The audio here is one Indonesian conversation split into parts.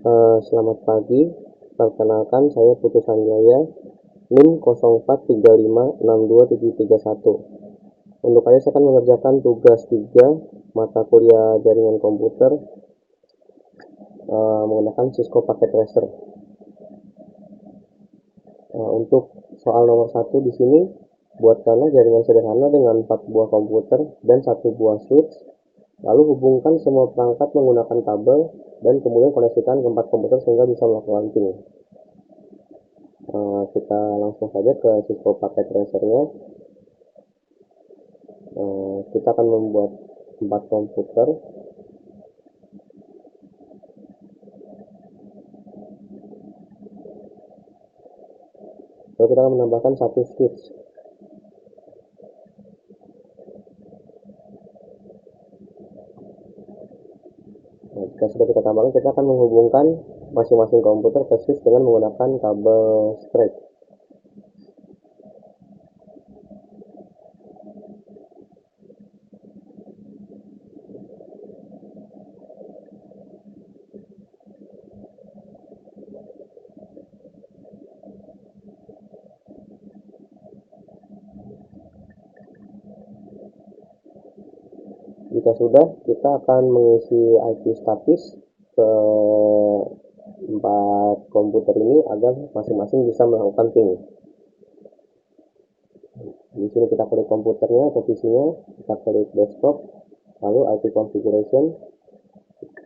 Selamat pagi, perkenalkan saya Putu Sanjaya, NIM 0435627731. Untuk kali saya akan mengerjakan tugas 3 mata kuliah jaringan komputer menggunakan Cisco Packet Tracer. Untuk soal nomor 1 di sini, buatkanlah jaringan sederhana dengan 4 buah komputer dan 1 buah switch. Lalu hubungkan semua perangkat menggunakan kabel dan kemudian koneksikan ke 4 komputer sehingga bisa melakukan ping. Kita langsung saja ke Cisco Packet Tracer-nya. Kita akan membuat 4 komputer. Lalu kita akan menambahkan 1 switch. Jika sudah kita tambahkan, kita akan menghubungkan masing-masing komputer ke switch dengan menggunakan kabel straight. Jika sudah, kita akan mengisi IP statis ke 4 komputer ini agar masing-masing bisa melakukan ping. Di sini kita klik komputernya atau PC-nya, kita klik desktop, lalu IP configuration,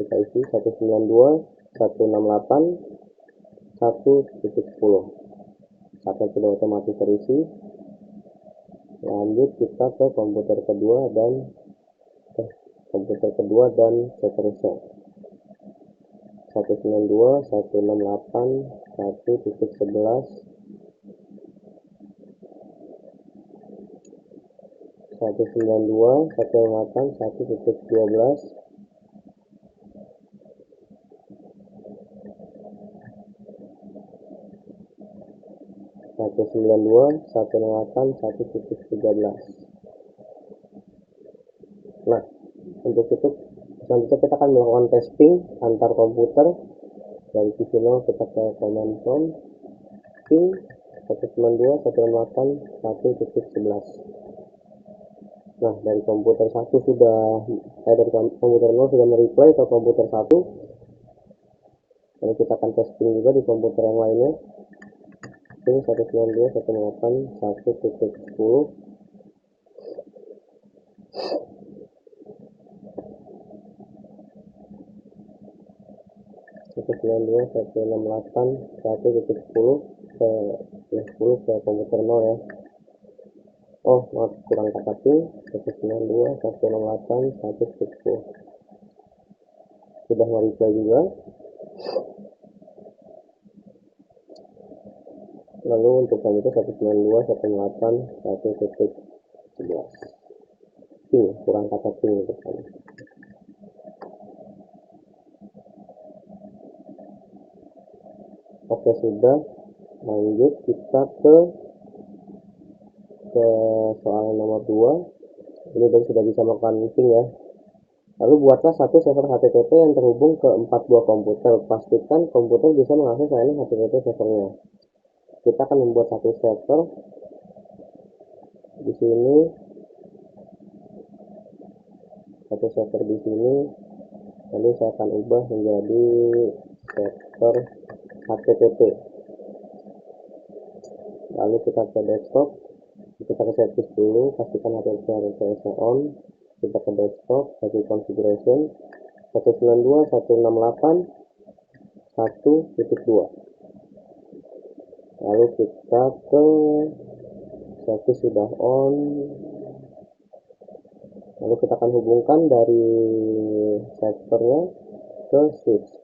kita isi 192.168.1.10. Saatnya sudah otomatis terisi. Lanjut kita ke komputer kedua dan seterusnya. 192.168.1.11, 192.168.1.12, 192.168.1.13. Nah, untuk itu selanjutnya kita akan melakukan testing antar komputer. Dari PC0 kita ke command prompt ping 192.168.1.11. Nah, dari komputer 1 dari komputer 0 sudah mereply ke komputer 1. Lalu kita akan testing juga di komputer yang lainnya. Ping 192.168.1.10. ke 10 ke komputer 0 ya. Oh, maaf, kurang kata ping 192.168.1.10. Sudah mereply juga. Lalu untuk selanjutnya 192.168.1.11. Ping, kurang kata ping untuk kami. Oke, sudah. Lanjut kita ke soal nomor 2. Ini baru sudah bisa melakukan ping ya. Lalu buatlah satu server HTTP yang terhubung ke 4 buah komputer. Pastikan komputer bisa mengakses layanan HTTP servernya. Kita akan membuat satu server. Di sini satu server di sini. Lalu saya akan ubah menjadi server HTTP. Lalu kita ke desktop, kita ke settings dulu, pastikan HTTP on. Kita ke desktop, kasih configuration 192.168.1.2. Lalu kita ke service sudah on. Lalu kita akan hubungkan dari servernya ke switch.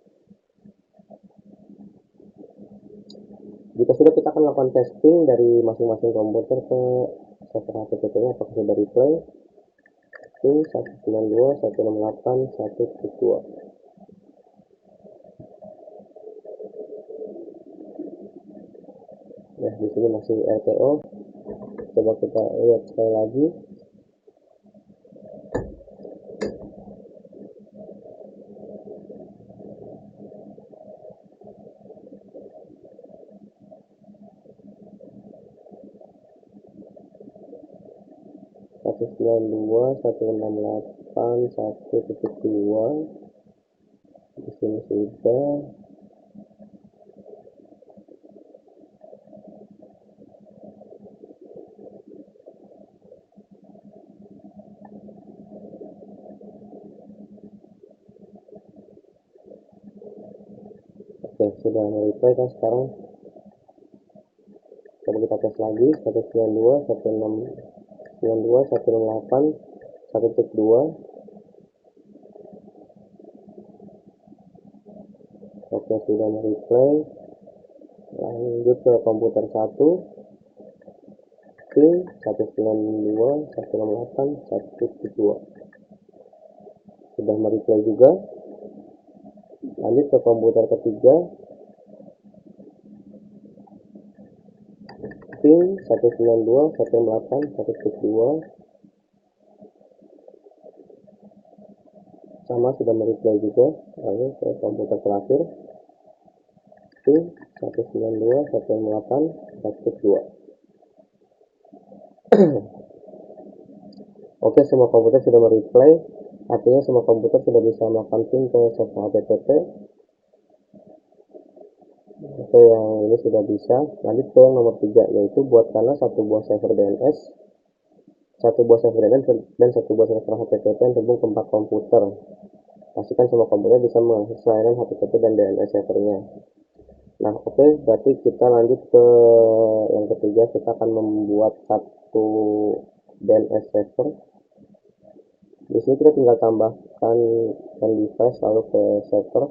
Jika sudah, kita akan melakukan testing dari masing-masing komputer ke server HTTP-nya apakah sudah replay. Ping 192.168.1.2. Ya, di sini masih RTO. Coba kita lihat sekali lagi. 192.168.1.2 di sini sudah. Oke, sudah mereplay kan sekarang. Coba kita tes lagi 192.168.1.2. Oke, sudah mereplay. Lanjut ke komputer 1, ping 192.168.1.2. Sudah mereplay juga. Lanjut ke komputer ketiga, ping 192.168.1.2. sama sudah mereplay juga. Lalu ke komputer terakhir, ping 192.168.1.2. Oke, semua komputer sudah mereplay, artinya semua komputer sudah bisa melakukan ping ke server HTTP. Oke, yang ini sudah bisa. Lanjut ke yang nomor 3, yaitu buatkanlah satu buah server DNS, satu buah server DNS dan satu buah server HTTP yang terhubung ke 4 komputer. Pastikan semua komputer bisa mengakses layanan HTTP dan DNS servernya. Nah, oke, berarti kita lanjut ke yang ketiga. Kita akan membuat satu DNS server. Di sini kita tinggal tambahkan device lalu ke server.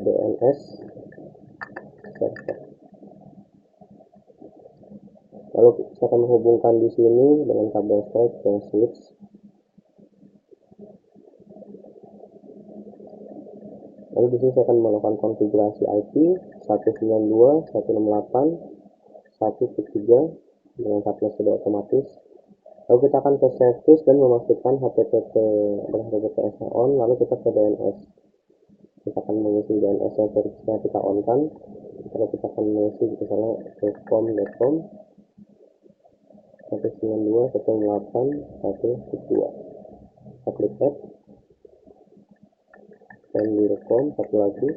DNS server. Lalu saya akan menghubungkan di sini dengan kabel straight ke switch. Lalu di sini saya akan melakukan konfigurasi IP 192.168.1.3 dengan subnet sudah otomatis. Lalu kita akan ke service dan memastikan HTTP dan HTTPS on. Lalu kita ke DNS. Kita akan mengisi DNS servernya kita on kan. Lalu kita akan mengisi misalnya com.com 192.168.1.2. Kita klik add dan direcom satu lagi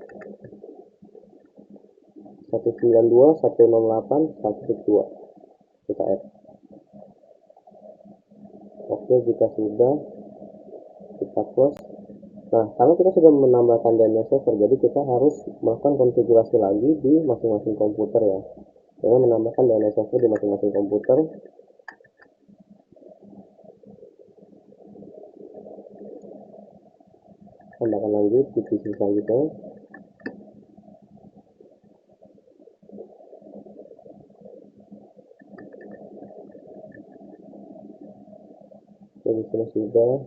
192.168.1.2. Kita add. Oke, jika sudah kita close. Nah, kalau kita sudah menambahkan DNS server, jadi kita harus melakukan konfigurasi lagi di masing-masing komputer ya, dengan menambahkan DNS server di masing-masing komputer. Tambahkan lanjut di PC selanjutnya. Jadi sini sudah.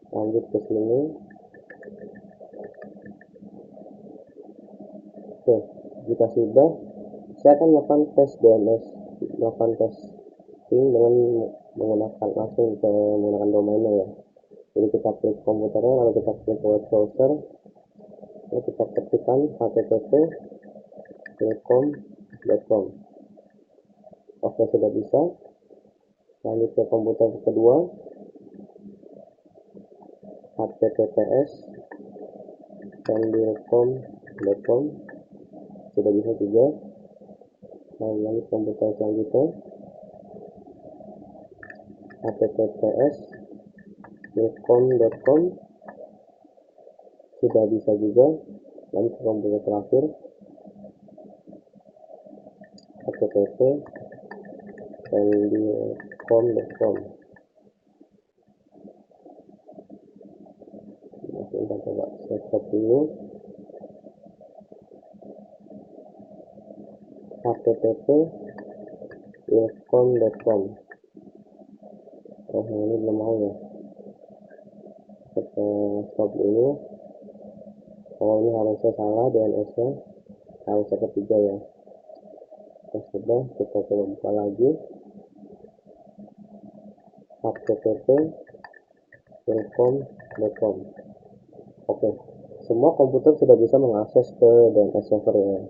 Lanjut ke sini. Oke, jika sudah, saya akan melakukan tes DNS, melakukan testing dengan menggunakan menggunakan domainnya ya. Jadi kita klik komputernya, lalu kita klik web browser, lalu kita ketikkan http://telecom.com. Oke, sudah bisa. Lanjut ke komputer kedua, https://telecom.com, sudah bisa juga. Lalu komputer selanjutnya, https://telecom.com, sudah bisa juga. Lalu ke komputer terakhir, http://telecom.com. Kita coba setup dulu. http://telecom.com. Oh, ini belum mau ya. Kita stop dulu. Oh, ini harusnya salah DNS-nya. Harusnya ketiga ya. Sudah, kita coba buka lagi. http://telecom.com. Oke, semua komputer sudah bisa mengakses ke DNS servernya.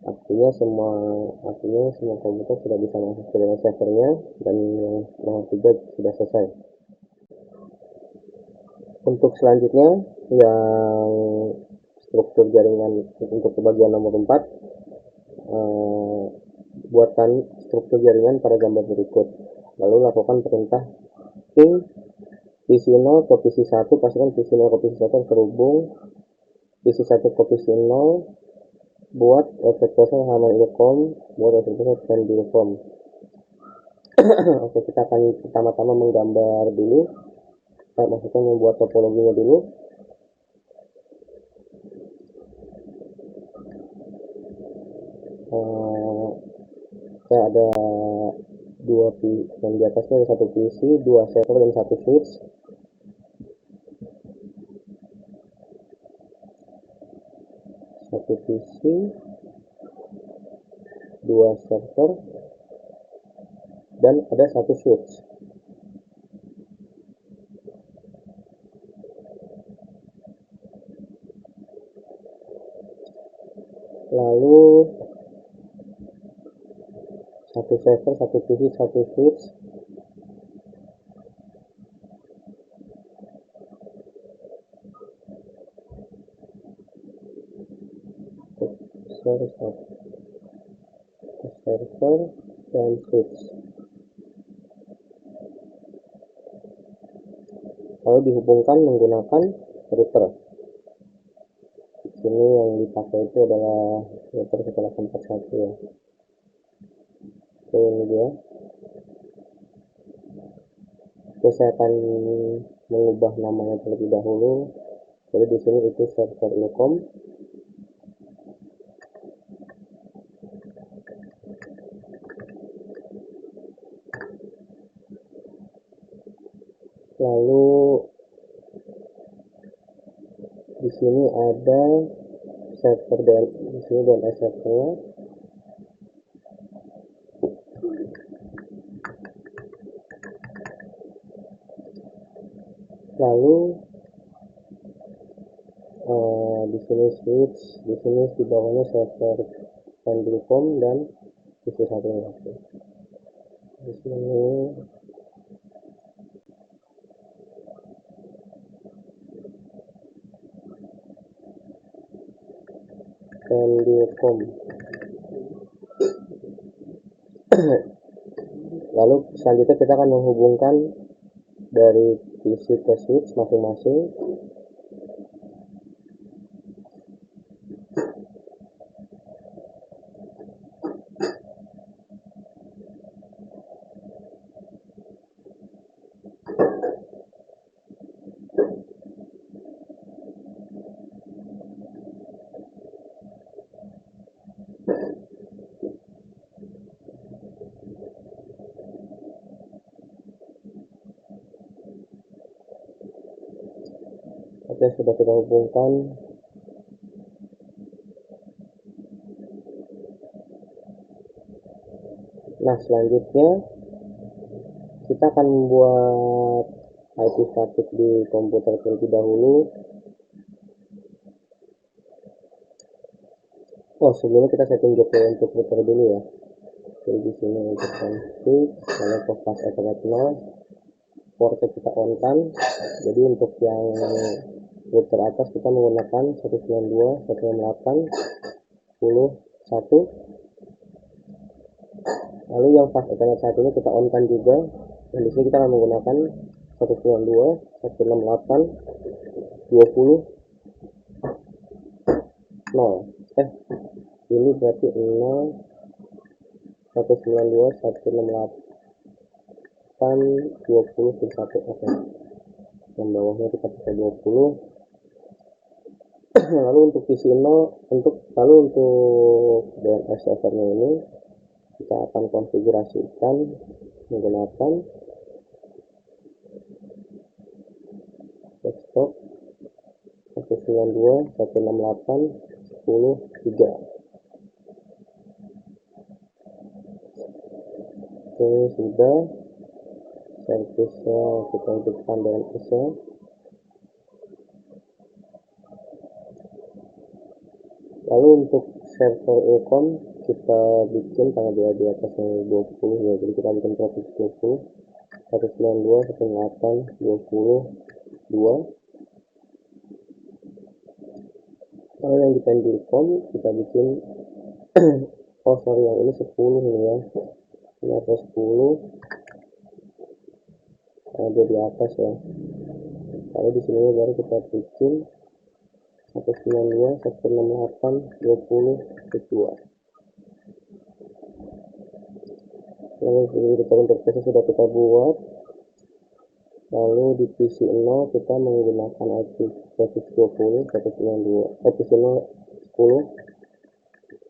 Artinya semua komputer sudah bisa mengakses ke DNS servernya, dan yang nomor 3 sudah selesai. Untuk selanjutnya yang struktur jaringan, untuk bagian nomor 4, buatkan struktur jaringan pada gambar berikut. Lalu lakukan perintah ping PC0 ke PC1, pastikan PC0 ke PC1 terhubung, PC1 ke PC0, buat efek kosong halaman ilkom, buat efek kosong dan ilkom. Oke, kita akan pertama-tama menggambar dulu, maksudnya membuat topologinya dulu. Saya ada dua dan di atasnya ada satu PC, dua server dan satu switch. Satu PC, dua server, dan ada satu switch. Lalu satu server, satu PC, satu switch. Server dan switch. Lalu dihubungkan menggunakan router. Di sini yang dipakai itu adalah router 181 ya. Oke, ini dia. Oke, saya akan mengubah namanya terlebih dahulu. Jadi di sini itu server ilkom. Lalu di sini ada server dan di sini DNS servernya. Lalu di sini switch, di sini di bawahnya server Pendulcom dan PC satu lagi. Di sini Pendulcom. Lalu selanjutnya kita akan menghubungkan dari PC ke switch masing-masing. Oke, sudah kita hubungkan. Nah, selanjutnya kita akan membuat IP static di komputer terlebih dahulu. Oh, sebelumnya kita setting gateway untuk router dulu ya. Jadi di sini untuk config, lalu ke fast ethernet 0, portnya kita on kan. Jadi untuk yang router atas kita menggunakan 192, 168, 10, 1. Lalu yang fast ethernet 1 ini kita on kan juga. Dan di sini kita akan menggunakan 192, 168, 20, 0. Ini berarti 0, 192, 168, 20, 1. Oke. Yang bawahnya kita pakai 20. Lalu untuk PC0, lalu untuk DNS servernya ini kita akan konfigurasikan menggunakan desktop 192, 168, 10, 3. Oke, sudah. Service-nya kita hidupkan DNS-nya. untuk server Ilkom kita bikin tanggal di atas yang 20 ya, jadi kita bikin 120 192 18 22. Kalau yang di Pendilkom kita bikin oh sorry, yang ini 10 ini ya, ini ada 10 ada di atas ya. Lalu di sini baru kita bikin 192 168 20 2. Lalu ini kita interface sudah kita buat. Lalu di PC 0 kita menggunakan IP 120 192 PC 0 10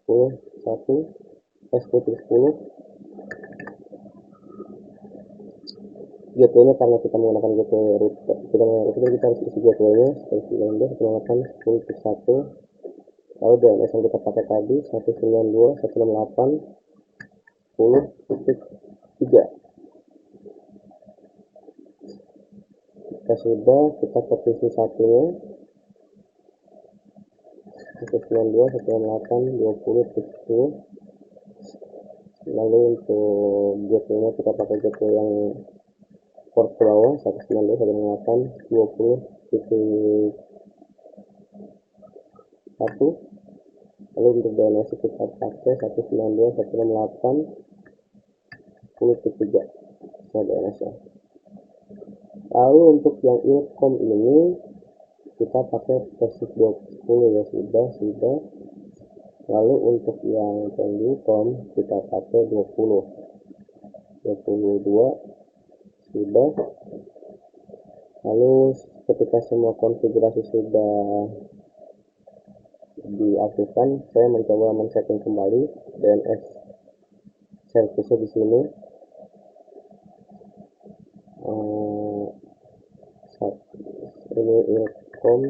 10 1 S10 gateway-nya karena kita menggunakan gateway router, kita harus isi gateway-nya 192.168.10.1. Lalu DNS yang kita pakai tadi 192.168.10.3. Jika sudah, kita ke PC satunya 192.168.20.10. Lalu untuk gateway-nya kita pakai gateway yang port bawah 192.168.20.1. Lalu untuk DNS kita pakai 192.168.10.3 DNS ya. Lalu untuk yang Ilkom ini kita pakai versi 20 ya, sudah. Lalu untuk yang Pendilkom kita pakai 22 sudah. Lalu ketika semua konfigurasi sudah diaktifkan, saya mencoba men-setting kembali DNS service di sini. Ini Ilkom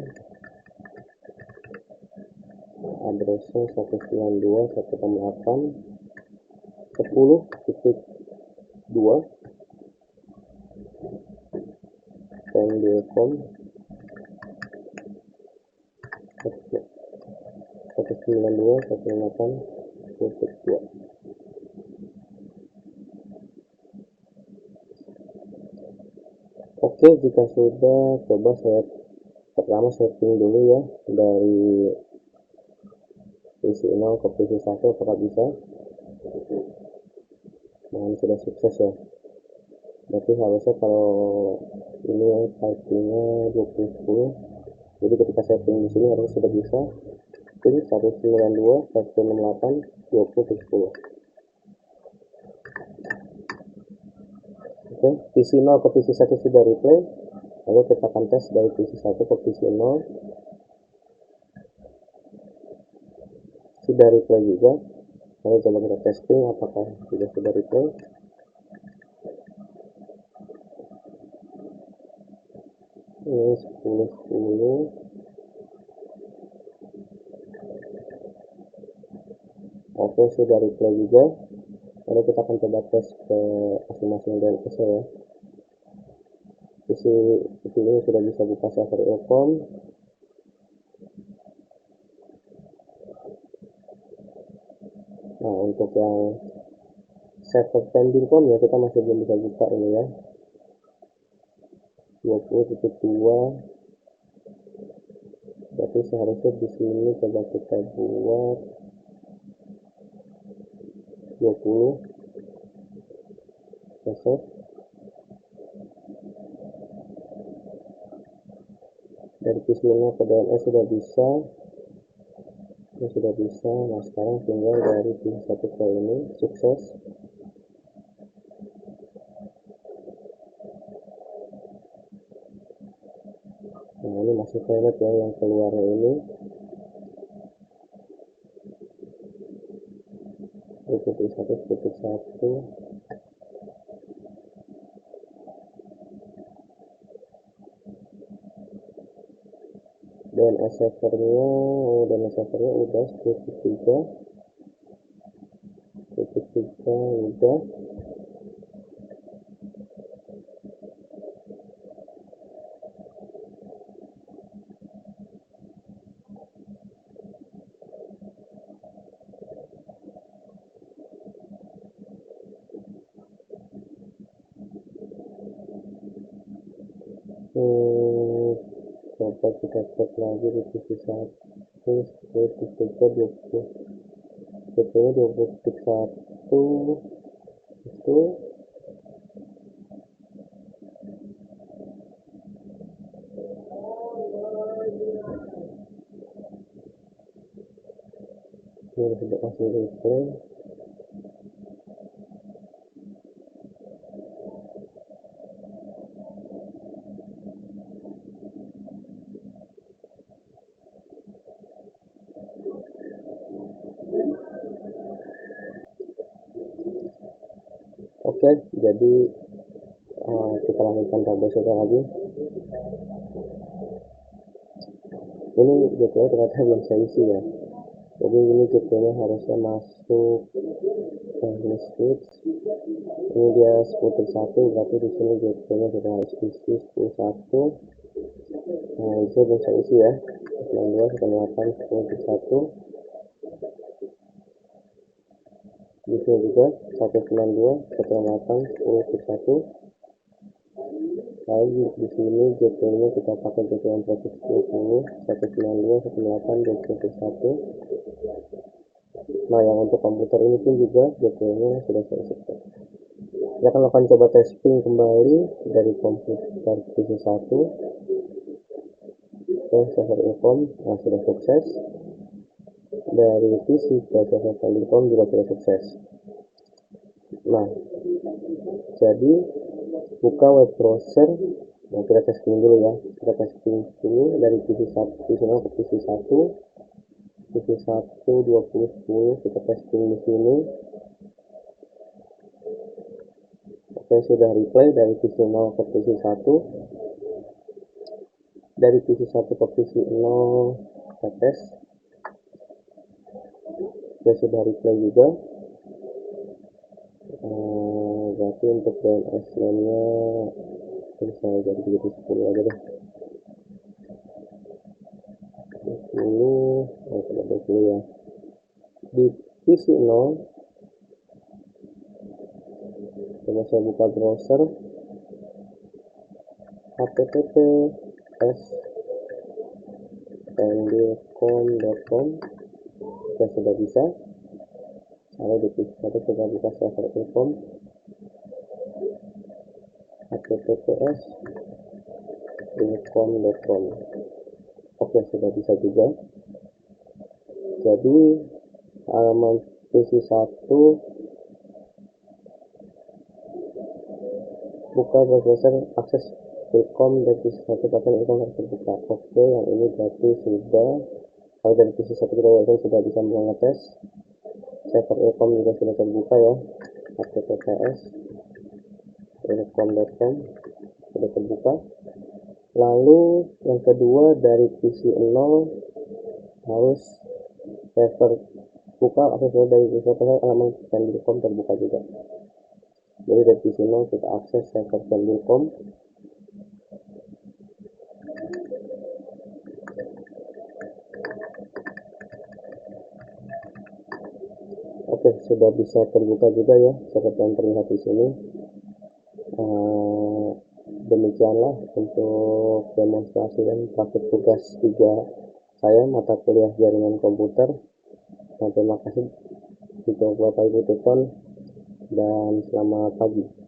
addressnya 192.168.10.2 Pendilkom 192.168.10.2. Oke, jika sudah, coba saya pertama setting dulu ya dari PC 0 ke PC 1 apakah bisa. Nah, ini sudah sukses ya. Berarti harusnya kalau ini yang typingnya 2010, jadi ketika setting di sini harus sudah bisa pin 192.168.20.10. Oke, PC 0 ke PC 1 sudah replay. Lalu kita akan tes dari PC 1 ke PC 0. Sudah replay juga. Lalu coba kita testing apakah sudah replay. Ini 10.10. Oke, sudah replay juga. Lalu kita akan coba tes ke masing-masing DNS ya. PC ini sudah bisa buka server Ilkom. Nah, untuk yang server Pendilkom ya kita masih belum bisa buka ini ya. 20.2. Berarti seharusnya di sini coba kita buat 20 reset. Dari PC 0 ke DNS sudah bisa. Ini sudah bisa. Nah, sekarang tinggal dari PC 1 ke ini sukses. Nah, ini masih valid ya yang keluarnya ini. Titik 1 DNS servernya udah 10.3 udah. Coba kita cek lagi di TV1 detiknya 20 detiknya 20 detik 1 itu ini sudah masih replay. Oke, jadi kita lanjutkan troubleshooting lagi. Ini GPU ternyata belum saya isi ya, jadi ini GPU harusnya masuk teknis switch. Ini dia 10.1, berarti di sini GPU sudah harus isi 10.1. Nah, itu belum saya isi ya, 92 8 10.1. Di sini juga 192 8 10.1. Lalu di sini GPU-nya kita pakai GPU yang proses 10 192 18 21. Nah, yang untuk komputer ini pun juga GPU-nya sudah saya set. Kita akan lakukan coba testing kembali dari komputer PC1 ke server Ilkom. Nah, sudah sukses. Dari PC ke server Ilkom juga sudah sukses. Nah, jadi buka web browser. Nah, kita testing dulu ya, kita testing dulu dari PC1 ke PC1 2010 kita testing di sini. Oke, sudah replay dari PC0 ke PC1, dari PC1 ke PC0 kita tes. Ya, sudah replay juga. Berarti untuk DNS nya ini saya jadi 10 aja deh, 20 ya. Di PC0 coba saya buka browser https://pendilkom.com. Ya, sudah bisa. Lalu di PC1 sudah buka server Ilkom, https://ilkom.com. Oke, sudah bisa juga. Jadi halaman PC1 buka browser akses Ilkom dan PC1 pakai Ilkom harus terbuka. Oke, yang ini berarti sudah. Kalau dari PC1 kita sudah bisa mulai ngetes. Server Ilkom juga sudah terbuka ya, https://ilkom.com sudah terbuka. Lalu yang kedua dari PC0 harus server buka akses dari PC0 halaman Pendilkom terbuka juga. Jadi dari PC0 kita akses server Pendilkom. Oke, sudah bisa terbuka juga ya, seperti yang terlihat di sini. Demikianlah untuk demonstrasi dan praktik tugas 3 saya mata kuliah jaringan komputer. Terima kasih untuk Bapak Ibu tutor dan selamat pagi.